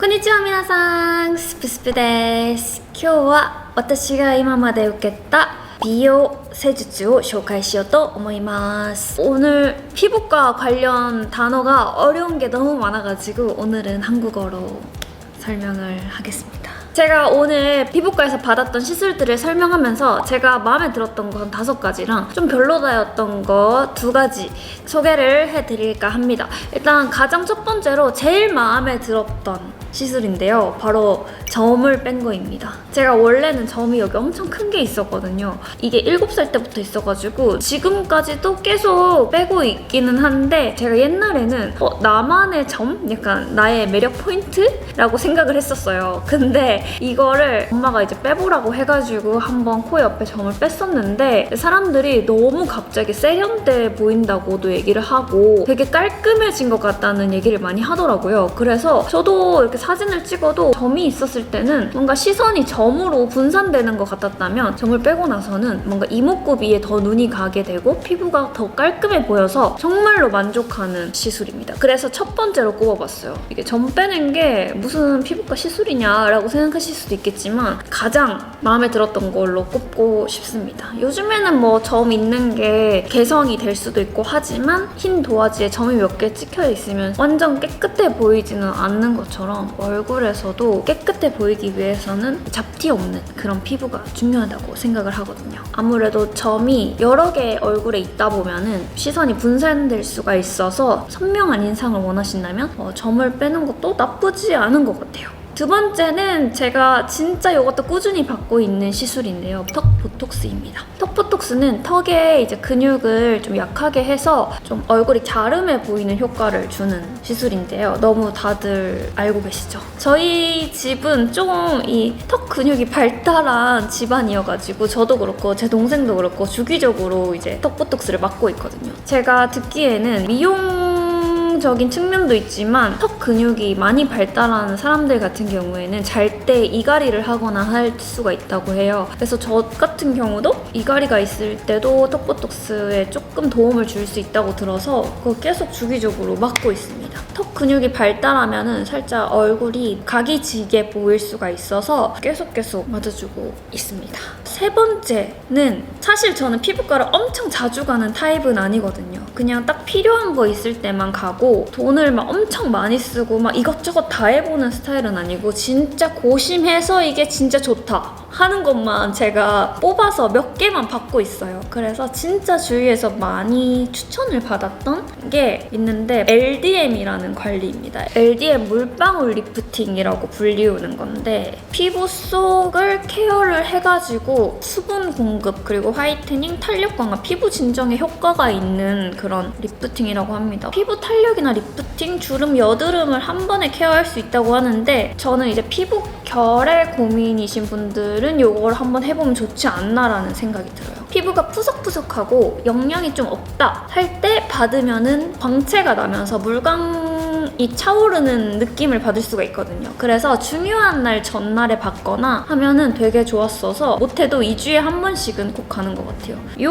こんにちは皆さん、スプスプです。今日は私が今まで受けた美容施術を紹介しようと思います. 오늘 피부과 관련 단어가 어려운 게 너무 많아가지고 오늘은 한국어로 설명을 하겠습니다. 제가 오늘 피부과에서 받았던 시술들을 설명하면서 제가 마음에 들었던 거 한 5가지랑 좀 별로다였던 거 2가지 소개를 해드릴까 합니다. 일단 가장 첫 번째로 제일 마음에 들었던 시술인데요. 바로 점을 뺀 거입니다. 제가 원래는 점이 여기 엄청 큰 게 있었거든요. 이게 7살 때부터 있어가지고 지금까지도 계속 빼고 있기는 한데 제가 옛날에는 나만의 점? 약간 나의 매력 포인트라고 생각을 했었어요. 근데 이거를 엄마가 이제 빼보라고 해가지고 한번 코 옆에 점을 뺐었는데 사람들이 너무 갑자기 세련돼 보인다고도 얘기를 하고 되게 깔끔해진 것 같다는 얘기를 많이 하더라고요. 그래서 저도 이렇게 사진을 찍어도 점이 있었을 때는 뭔가 시선이 점으로 분산되는 것 같았다면 점을 빼고 나서는 뭔가 이목구비에 더 눈이 가게 되고 피부가 더 깔끔해 보여서 정말로 만족하는 시술입니다. 그래서 첫 번째로 꼽아봤어요. 이게 점 빼는 게 무슨 피부과 시술이냐라고 생각하실 수도 있겠지만 가장 마음에 들었던 걸로 꼽고 싶습니다. 요즘에는 뭐 점 있는 게 개성이 될 수도 있고 하지만 흰 도화지에 점이 몇 개 찍혀 있으면 완전 깨끗해 보이지는 않는 것처럼 얼굴에서도 깨끗해 보이기 위해서는 잡티 없는 그런 피부가 중요하다고 생각을 하거든요. 아무래도 점이 여러 개 얼굴에 있다 보면은 시선이 분산될 수가 있어서 선명한 인상을 원하신다면 점을 빼는 것도 나쁘지 않은 것 같아요. 두 번째는 제가 진짜 이것도 꾸준히 받고 있는 시술인데요. 턱 보톡스입니다. 턱 보톡스는 턱에 이제 근육을 좀 약하게 해서 좀 얼굴이 갸름해 보이는 효과를 주는 시술인데요. 너무 다들 알고 계시죠? 저희 집은 좀 이 턱 근육이 발달한 집안이어가지고 저도 그렇고 제 동생도 그렇고 주기적으로 이제 턱 보톡스를 맞고 있거든요. 제가 듣기에는 미용적인 측면도 있지만 턱 근육이 많이 발달한 사람들 같은 경우에는 잘 때 이갈이를 하거나 할 수가 있다고 해요. 그래서 저 같은 경우도 이갈이가 있을 때도 턱 보톡스에 조금 도움을 줄 수 있다고 들어서 그거 계속 주기적으로 맞고 있습니다. 턱 근육이 발달하면은 살짝 얼굴이 각이 지게 보일 수가 있어서 계속 맞아주고 있습니다. 세 번째는 사실 저는 피부과를 엄청 자주 가는 타입은 아니거든요. 그냥 딱 필요한 거 있을 때만 가고 돈을 막 엄청 많이 쓰고 막 이것저것 다 해보는 스타일은 아니고 진짜 고심해서 이게 진짜 좋다 하는 것만 제가 뽑아서 몇 개만 받고 있어요. 그래서 진짜 주위에서 많이 추천을 받았던 게 있는데 LDM이라는 관리입니다. LDM 물방울 리프팅이라고 불리우는 건데 피부 속을 케어를 해가지고 수분 공급 그리고 화이트닝, 탄력 강화, 피부 진정에 효과가 있는 그런 리프팅이라고 합니다. 피부 탄력이나 리프팅, 주름, 여드름을 한 번에 케어할 수 있다고 하는데 저는 이제 피부 결의 고민이신 분들은 이걸 한번 해보면 좋지 않나라는 생각이 들어요. 피부가 푸석푸석하고 영양이 좀 없다 할 때 받으면은 광채가 나면서 물광이 차오르는 느낌을 받을 수가 있거든요. 그래서 중요한 날 전날에 받거나 하면은 되게 좋았어서 못해도 2주에 한 번씩은 꼭 가는 것 같아요. 이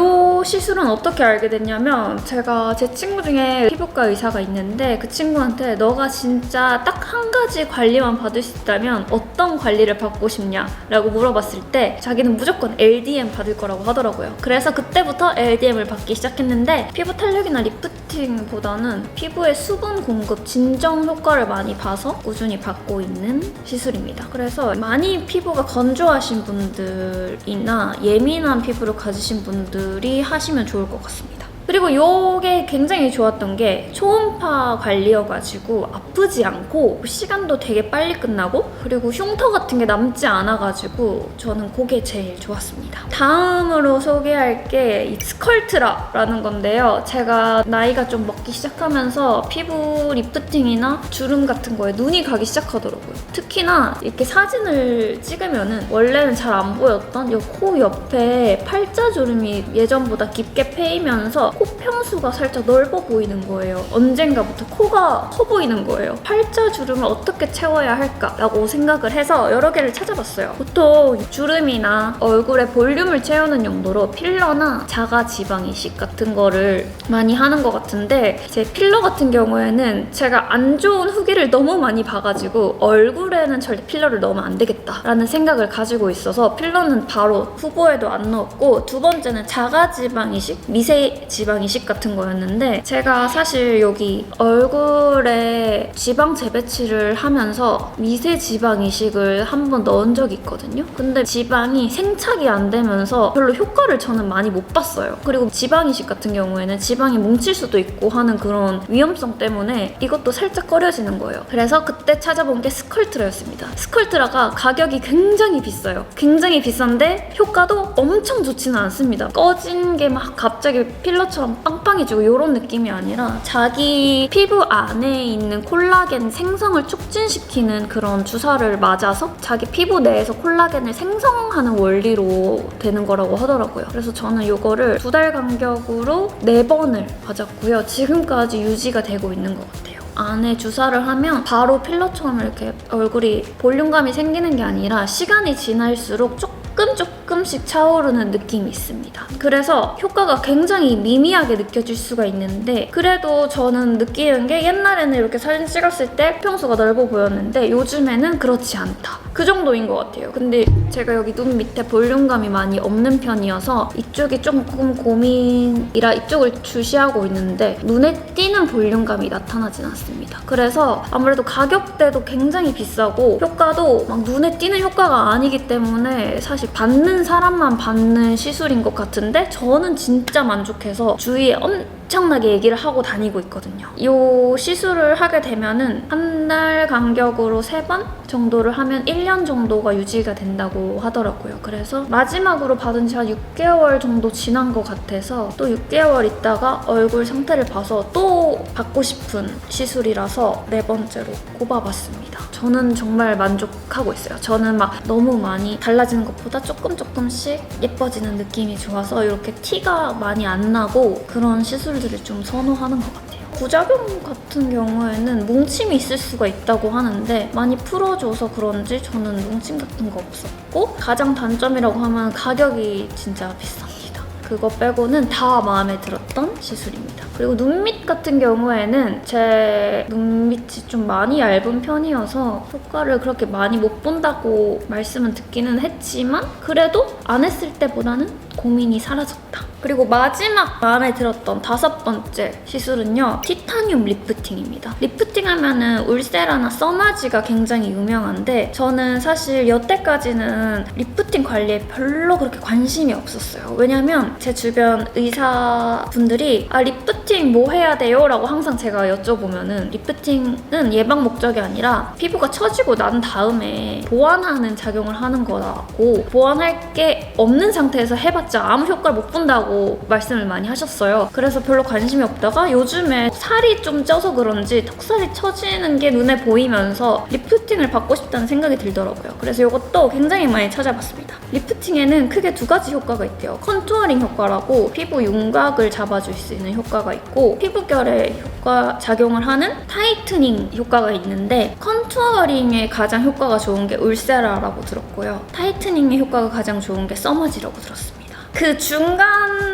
시술은 어떻게 알게 됐냐면 제가 제 친구 중에 피부과 의사가 있는데 그 친구한테 너가 진짜 딱 한 가지 관리만 받을 수 있다면 어떤 관리를 받고 싶냐 라고 물어봤을 때 자기는 무조건 LDM 받을 거라고 하더라고요. 그래서 그때부터 LDM을 받기 시작했는데 피부 탄력이나 리프팅보다는 피부의 수분 공급, 진정 효과를 많이 봐서 꾸준히 받고 있는 시술입니다. 그래서 많이 피부가 건조하신 분들이나 예민한 피부를 가지신 분들이 하시면 좋을 것 같습니다. 그리고 이게 굉장히 좋았던 게 초음파 관리여가지고 아프지 않고 시간도 되게 빨리 끝나고 그리고 흉터 같은 게 남지 않아가지고 저는 그게 제일 좋았습니다. 다음으로 소개할 게 이 스컬트라라는 건데요. 제가 나이가 좀 먹기 시작하면서 피부 리프팅이나 주름 같은 거에 눈이 가기 시작하더라고요. 특히나 이렇게 사진을 찍으면은 원래는 잘 안 보였던 이 코 옆에 팔자주름이 예전보다 깊게 패이면서 코 평수가 살짝 넓어 보이는 거예요. 언젠가부터 코가 커 보이는 거예요. 팔자주름을 어떻게 채워야 할까라고 생각을 해서 여러 개를 찾아봤어요. 보통 주름이나 얼굴에 볼륨을 채우는 용도로 필러나 자가지방 이식 같은 거를 많이 하는 것 같은데, 제 필러 같은 경우에는 제가 안 좋은 후기를 너무 많이 봐가지고 얼굴에는 절대 필러를 넣으면 안 되겠다라는 생각을 가지고 있어서 필러는 바로 후보에도 안 넣었고, 두 번째는 자가지방 이식, 미세지방 이식 같은 거였는데, 제가 사실 여기 얼굴에 지방 재배치를 하면서 미세지방 이식을 한번 넣은 적이 있거든요. 근데 지방이 생착이 안 되면서 별로 효과를 저는 많이 못 봤어요. 그리고 지방 이식 같은 경우에는 지방이 뭉칠 수도 있고 하는 그런 위험성 때문에 이것도 살짝 꺼려지는 거예요. 그래서 그때 찾아본 게 스컬트라였습니다. 스컬트라가 가격이 굉장히 비싸요. 굉장히 비싼데 효과도 엄청 좋지는 않습니다. 꺼진 게 막 갑자기 필러처럼 빵빵해지고 이런 느낌이 아니라 자기 피부 안에 있는 콜라겐 생성을 촉진시키는 그런 주사를 맞아서 자기 피부 내에서 콜라겐을 생성하는 원리로 되는 거라고 하더라고요. 그래서 저는 이거를 2달 간격으로 4번을 맞았고요. 지금까지 유지가 되고 있는 것 같아요. 안에 주사를 하면 바로 필러처럼 이렇게 얼굴이 볼륨감이 생기는 게 아니라 시간이 지날수록 조금씩 차오르는 느낌이 있습니다. 그래서 효과가 굉장히 미미하게 느껴질 수가 있는데, 그래도 저는 느끼는 게 옛날에는 이렇게 사진 찍었을 때 평수가 넓어 보였는데 요즘에는 그렇지 않다. 그 정도인 것 같아요. 근데 제가 여기 눈 밑에 볼륨감이 많이 없는 편이어서 이쪽이 조금 고민이라 이쪽을 주시하고 있는데 눈에 띄는 볼륨감이 나타나진 않습니다. 그래서 아무래도 가격대도 굉장히 비싸고 효과도 막 눈에 띄는 효과가 아니기 때문에 사실 받는 사람만 받는 시술인 것 같은데, 저는 진짜 만족해서 주위에 엄청나게 얘기를 하고 다니고 있거든요. 이 시술을 하게 되면은 한 달 간격으로 3번 정도를 하면 1년 정도가 유지가 된다고 하더라고요. 그래서 마지막으로 받은 지 한 6개월 정도 지난 것 같아서 또 6개월 있다가 얼굴 상태를 봐서 또 받고 싶은 시술이라서 4번째로 꼽아봤습니다. 저는 정말 만족하고 있어요. 저는 막 너무 많이 달라지는 것보다 조금씩 예뻐지는 느낌이 좋아서 이렇게 티가 많이 안 나고 그런 시술들을 좀 선호하는 것 같아요. 부작용 같은 경우에는 뭉침이 있을 수가 있다고 하는데 많이 풀어줘서 그런지 저는 뭉침 같은 거 없었고, 가장 단점이라고 하면 가격이 진짜 비쌉니다. 그거 빼고는 다 마음에 들었던 시술입니다. 그리고 눈밑 같은 경우에는 제 눈밑이 좀 많이 얇은 편이어서 효과를 그렇게 많이 못 본다고 말씀은 듣기는 했지만 그래도 안 했을 때보다는 고민이 사라졌다. 그리고 마지막 마음에 들었던 5번째 시술은요, 티타늄 리프팅입니다. 리프팅 하면은 울세라나 써마지가 굉장히 유명한데 저는 사실 여태까지는 리프팅 관리에 별로 그렇게 관심이 없었어요. 왜냐면 제 주변 의사분들이 리프팅 뭐 해야 돼요? 라고 항상 제가 여쭤보면은 리프팅은 예방 목적이 아니라 피부가 처지고 난 다음에 보완하는 작용을 하는 거라고, 보완할 게 없는 상태에서 해봤자 아무 효과를 못 본다고 말씀을 많이 하셨어요. 그래서 별로 관심이 없다가 요즘에 살이 좀 쪄서 그런지 턱살이 처지는 게 눈에 보이면서 리프팅을 받고 싶다는 생각이 들더라고요. 그래서 이것도 굉장히 많이 찾아봤습니다. 리프팅에는 크게 2가지 효과가 있대요. 컨투어링 효과라고 피부 윤곽을 잡아줄 수 있는 효과가 있고, 피부결에 작용을 하는 타이트닝 효과가 있는데, 컨투어링에 가장 효과가 좋은 게 울세라라고 들었고요. 타이트닝의 효과가 가장 좋은 게 써마지라고 들었습니다. 그 중간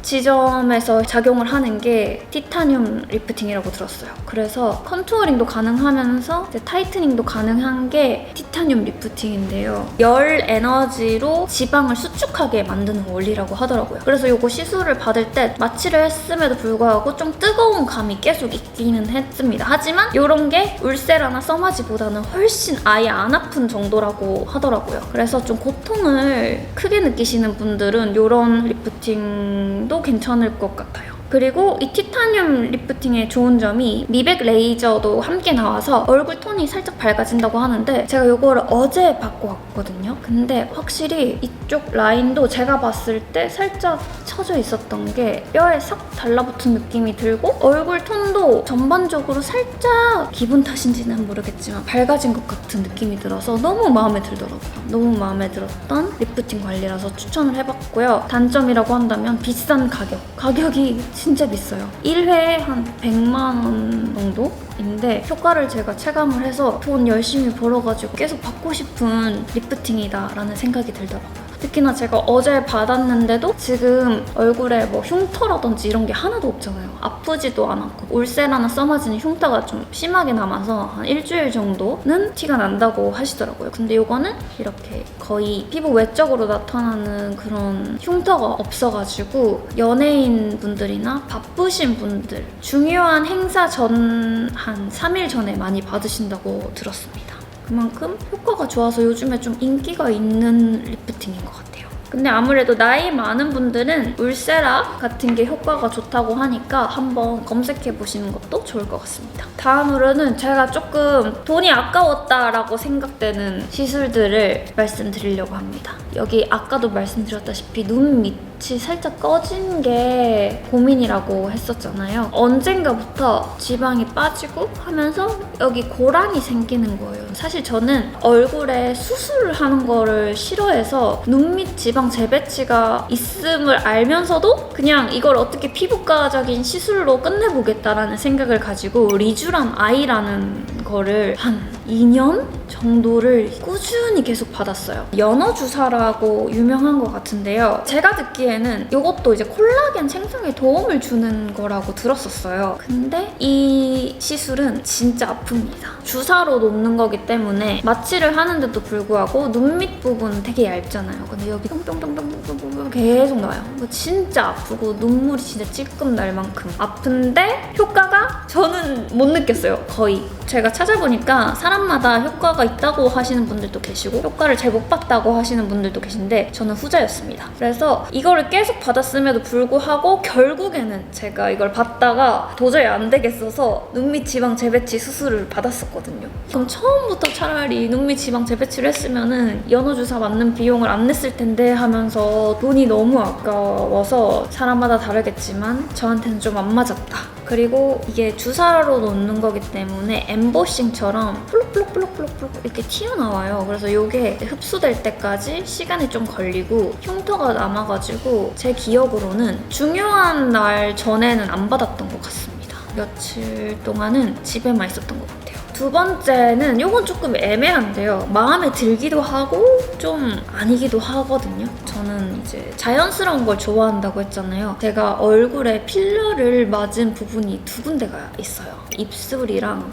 지점에서 작용을 하는 게 티타늄 리프팅이라고 들었어요. 그래서 컨투어링도 가능하면서 이제 타이트닝도 가능한 게 티타늄 리프팅인데요. 열 에너지로 지방을 수축하게 만드는 원리라고 하더라고요. 그래서 이거 시술을 받을 때 마취를 했음에도 불구하고 좀 뜨거운 감이 계속 있기는 했습니다. 하지만 이런 게 울세라나 써마지보다는 훨씬 아예 안 아픈 정도라고 하더라고요. 그래서 좀 고통을 크게 느끼시는 분들은 이런 리프팅도 괜찮을 것 같아요. 그리고 이 티타늄 리프팅의 좋은 점이 미백 레이저도 함께 나와서 얼굴 톤이 살짝 밝아진다고 하는데, 제가 이거를 어제 받고 왔거든요. 근데 확실히 이쪽 라인도 제가 봤을 때 살짝 처져 있었던 게 뼈에 싹 달라붙은 느낌이 들고, 얼굴 톤도 전반적으로 살짝 기분 탓인지는 모르겠지만 밝아진 것 같은 느낌이 들어서 너무 마음에 들더라고요. 너무 마음에 들었던 리프팅 관리라서 추천을 해봤고요. 단점이라고 한다면 비싼 가격이 진짜 비싸요. 1회에 한 100만 원 정도인데 효과를 제가 체감을 해서 돈 열심히 벌어가지고 계속 받고 싶은 리프팅이다 라는 생각이 들더라고요. 특히나 제가 어제 받았는데도 지금 얼굴에 뭐 흉터라든지 이런 게 하나도 없잖아요. 아프지도 않았고 울세라나 써마지는 흉터가 좀 심하게 남아서 한 일주일 정도는 티가 난다고 하시더라고요. 근데 이거는 이렇게 거의 피부 외적으로 나타나는 그런 흉터가 없어가지고 연예인 분들이나 바쁘신 분들 중요한 행사 전 한 3일 전에 많이 받으신다고 들었습니다. 그만큼 효과가 좋아서 요즘에 좀 인기가 있는 리프팅인 것 같아요. 근데 아무래도 나이 많은 분들은 울세라 같은 게 효과가 좋다고 하니까 한번 검색해 보시는 것도 좋을 것 같습니다. 다음으로는 제가 조금 돈이 아까웠다라고 생각되는 시술들을 말씀드리려고 합니다. 여기 아까도 말씀드렸다시피 눈 밑이 살짝 꺼진 게 고민이라고 했었잖아요. 언젠가부터 지방이 빠지고 하면서 여기 고랑이 생기는 거예요. 사실 저는 얼굴에 수술을 하는 거를 싫어해서 눈 밑 지방 재배치가 있음을 알면서도 그냥 이걸 어떻게 피부과적인 시술로 끝내보겠다라는 생각을 가지고 리쥬란 아이라는 거를 한 2년 정도를 꾸준히 계속 받았어요. 연어 주사라고 유명한 것 같은데요. 제가 듣기에는 이것도 이제 콜라겐 생성에 도움을 주는 거라고 들었었어요. 근데 이 시술은 진짜 아픕니다. 주사로 놓는 거기 때문에 마취를 하는데도 불구하고 눈 밑 부분 되게 얇잖아요. 근데 여기 뿅뿅뿅뿅뿅뿅 계속 나와요. 진짜 아프고 눈물이 진짜 찔끔 날 만큼 아픈데 효과가 저는 못 느꼈어요. 거의. 제가 찾아보니까 사람마다 효과가 있다고 하시는 분들도 계시고 효과를 잘 못 봤다고 하시는 분들도 계신데 저는 후자였습니다. 그래서 이거를 계속 받았음에도 불구하고 결국에는 제가 이걸 받다가 도저히 안 되겠어서 눈밑 지방 재배치 수술을 받았었거든요. 그럼 처음부터 차라리 눈밑 지방 재배치를 했으면은 연어 주사 맞는 비용을 안 냈을 텐데 하면서 돈이 너무 아까워서 사람마다 다르겠지만 저한테는 좀 안 맞았다. 그리고 이게 주사로 놓는 거기 때문에 엠보싱처럼 플룩플룩플룩플룩 이렇게 튀어나와요. 그래서 이게 흡수될 때까지 시간이 좀 걸리고 흉터가 남아가지고 제 기억으로는 중요한 날 전에는 안 받았던 것 같습니다. 며칠 동안은 집에만 있었던 것 같아요. 두 번째는 이건 조금 애매한데요. 마음에 들기도 하고 좀 아니기도 하거든요. 저는 이제 자연스러운 걸 좋아한다고 했잖아요. 제가 얼굴에 필러를 맞은 부분이 두 군데가 있어요. 입술이랑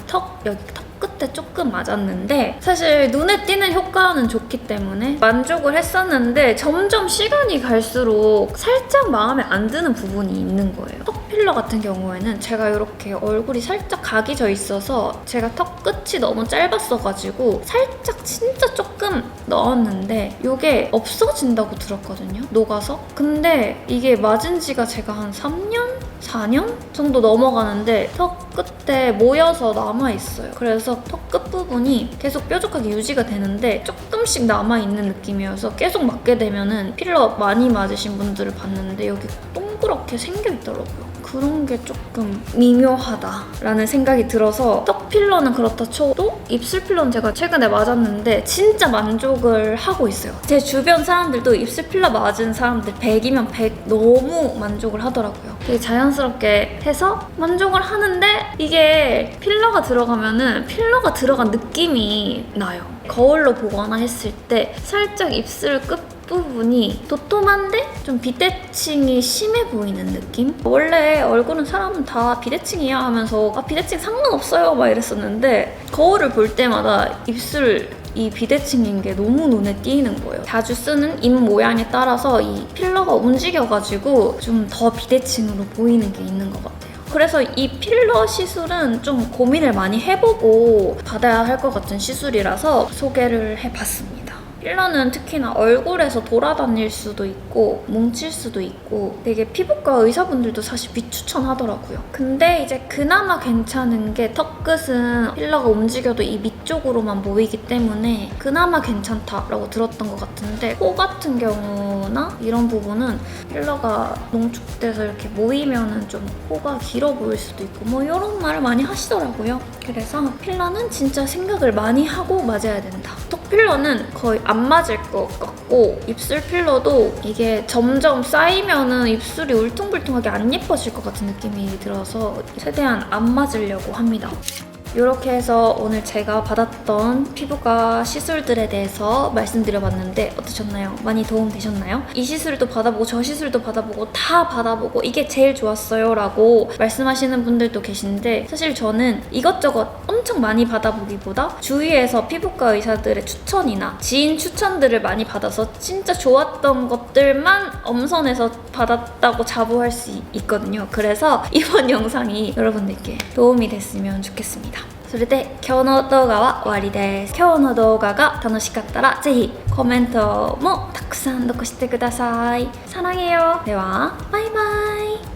여기 턱 끝에 조금 맞았는데 사실 눈에 띄는 효과는 좋기 때문에 만족을 했었는데 점점 시간이 갈수록 살짝 마음에 안 드는 부분이 있는 거예요. 턱 필러 같은 경우에는 제가 이렇게 얼굴이 살짝 각이 져 있어서 제가 턱 끝이 너무 짧았어가지고 살짝 진짜 조금 넣었는데 이게 없어진다고 들었거든요. 녹아서. 근데 이게 맞은 지가 제가 한 3년? 4년 정도 넘어가는데 턱 끝에 모여서 남아있어요. 그래서 턱 끝부분이 계속 뾰족하게 유지가 되는데 조금씩 남아있는 느낌이어서 계속 맞게 되면은 필러 많이 맞으신 분들을 봤는데 여기 동그랗게 생겨있더라고요. 그런 게 조금 미묘하다라는 생각이 들어서 턱 필러는 그렇다 쳐도 입술 필러는 제가 최근에 맞았는데 진짜 만족을 하고 있어요. 제 주변 사람들도 입술 필러 맞은 사람들 100이면 100 너무 만족을 하더라고요. 되게 자연스럽게 해서 만족을 하는데 이게 필러가 들어가면은 필러가 들어간 느낌이 나요. 거울로 보거나 했을 때 살짝 입술 끝부분이 도톰한데 좀 비대칭이 심해 보이는 느낌? 원래 얼굴은 사람은 다 비대칭이야 하면서 비대칭 상관없어요 막 이랬었는데 거울을 볼 때마다 입술 이 비대칭인 게 너무 눈에 띄는 거예요. 자주 쓰는 입 모양에 따라서 이 필러가 움직여가지고 좀 더 비대칭으로 보이는 게 있는 것 같아요. 그래서 이 필러 시술은 좀 고민을 많이 해보고 받아야 할 것 같은 시술이라서 소개를 해봤습니다. 필러는 특히나 얼굴에서 돌아다닐 수도 있고 뭉칠 수도 있고 되게 피부과 의사분들도 사실 비추천하더라고요. 근데 이제 그나마 괜찮은 게 턱끝은 필러가 움직여도 이 밑쪽으로만 모이기 때문에 그나마 괜찮다라고 들었던 것 같은데 코 같은 경우나 이런 부분은 필러가 농축돼서 이렇게 모이면은 좀 코가 길어 보일 수도 있고 뭐 이런 말을 많이 하시더라고요. 그래서 필러는 진짜 생각을 많이 하고 맞아야 된다. 필러는 거의 안 맞을 것 같고 입술 필러도 이게 점점 쌓이면은 입술이 울퉁불퉁하게 안 예뻐질 것 같은 느낌이 들어서 최대한 안 맞으려고 합니다. 이렇게 해서 오늘 제가 받았던 피부과 시술들에 대해서 말씀드려봤는데 어떠셨나요? 많이 도움되셨나요? 이 시술도 받아보고 저 시술도 받아보고 다 받아보고 이게 제일 좋았어요 라고 말씀하시는 분들도 계신데 사실 저는 이것저것 엄청 많이 받아보기보다 주위에서 피부과 의사들의 추천이나 지인 추천들을 많이 받아서 진짜 좋았던 것들만 엄선해서 받았다고 자부할 수 있거든요. 그래서 이번 영상이 여러분들께 도움이 됐으면 좋겠습니다. それで今日の動画は終わりです。今日の動画が楽しかったらぜひコメントもたくさん残してください。사랑해요。ではバイバイ。